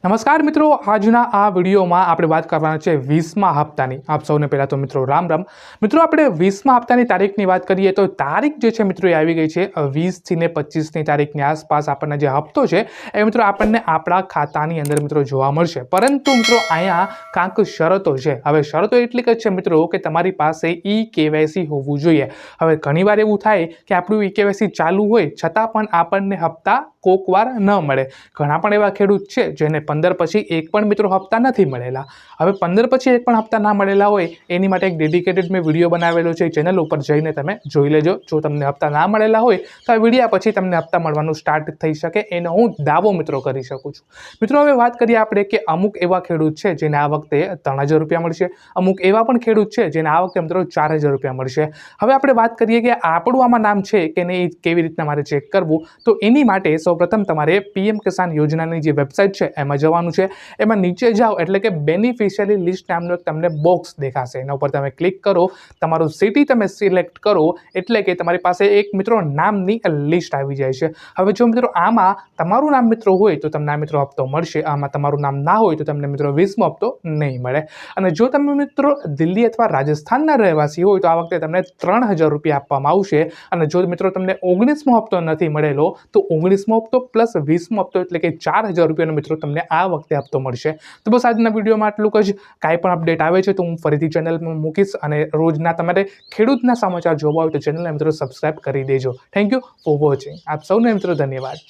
નમસ્કાર મિત્રો, આજના આ વિડીયોમાં આપણે વાત કરવાના છે 20મા હપ્તાની। આપ સૌને પહેલાં તો મિત્રો રામ રામ। મિત્રો આપણે 20મા હપ્તાની તારીખની વાત કરીએ તો તારીખ જે છે મિત્રો એ આવી ગઈ છે 20 થી 25ની તારીખની આસપાસ આપણને જે હપ્તો છે એ મિત્રો આપણને આપણા ખાતાની અંદર મિત્રો જોવા મળશે। પરંતુ મિત્રો અહીંયા કાંક શરતો છે। હવે શરતો એટલી જ છે મિત્રો કે તમારી પાસે ઈ-કેવાયસી હોવું જોઈએ। હવે ઘણીવાર એવું થાય કે આપણું ઈ-કેવાયસી ચાલુ હોય છતાં પણ આપણને હપ્તા કોકવાર ન મળે। ઘણા પણ એવા ખેડૂત છે જેને 15 પછી એક પણ મિત્રો હપ્તા નથી મળેલા। હવે 15 પછી એક પણ હપ્તા ના મળેલા હોય એની માટે એક ડેડિકેટેડ મેં વિડીયો બનાવેલો છે, ચેનલ ઉપર જઈને તમે જોઈ લેજો। જો તમને હપ્તા ના મળેલા હોય તો આ વિડીયો પછી તમને હપ્તા મળવાનું સ્ટાર્ટ થઈ શકે એનો હું દાવો મિત્રો કરી શકું છું। મિત્રો હવે વાત કરીએ આપણે કે અમુક એવા ખેડૂત છે જેને આ વખતે 3000 રૂપિયા મળશે, અમુક એવા પણ ખેડૂત છે જેને આ વખતે મિત્રો 4000 રૂપિયા મળશે। હવે આપણે વાત કરીએ કે આપણું આમાં નામ છે કે નહીં, કેવી રીતના મારે ચેક કરવું, તો એની માટે સૌપ્રથમ તમારે પીએમ કિસાન યોજનાની જે વેબસાઇટ છે એમાં જવાનું છે। એમાં નીચે જાઓ એટલે કે બેનિફિશિયરી લિસ્ટ નામનું એક તમને બોક્સ દેખાશે, એના ઉપર તમે ક્લિક કરો, તમારું સિટી તમે સિલેક્ટ કરો એટલે કે તમારી પાસે એક મિત્રો નામની લિસ્ટ આવી જાય છે। હવે જો મિત્રો આમાં તમારું નામ મિત્રો હોય તો તમને આ મિત્રો હપ્તો મળશે, આમાં તમારું નામ ના હોય તો તમને મિત્રો 20મો હપ્તો નહીં મળે। અને જો તમે મિત્રો દિલ્હી અથવા રાજસ્થાનના રહેવાસી હોય તો આ વખતે તમને 3000 રૂપિયા આપવામાં આવશે। અને જો મિત્રો તમને 19મો હપ્તો નથી મળેલો તો 19મો હપ્તો પ્લસ 20મો હપ્તો એટલે કે 4000 રૂપિયાનો મિત્રો તમને આ વખતે હપ્તો મળશે। તો બસ આજના વિડીયોમાં આટલું જ। કાંઈ પણ અપડેટ આવે છે તો હું ફરીથી ચેનલમાં મૂકીશ, અને રોજના તમારે ખેડૂતના સમાચાર જોવા હોય તો ચેનલને મિત્રો સબસ્ક્રાઇબ કરી દેજો। Thank you for watching. આપ સૌને મિત્રો ધન્યવાદ।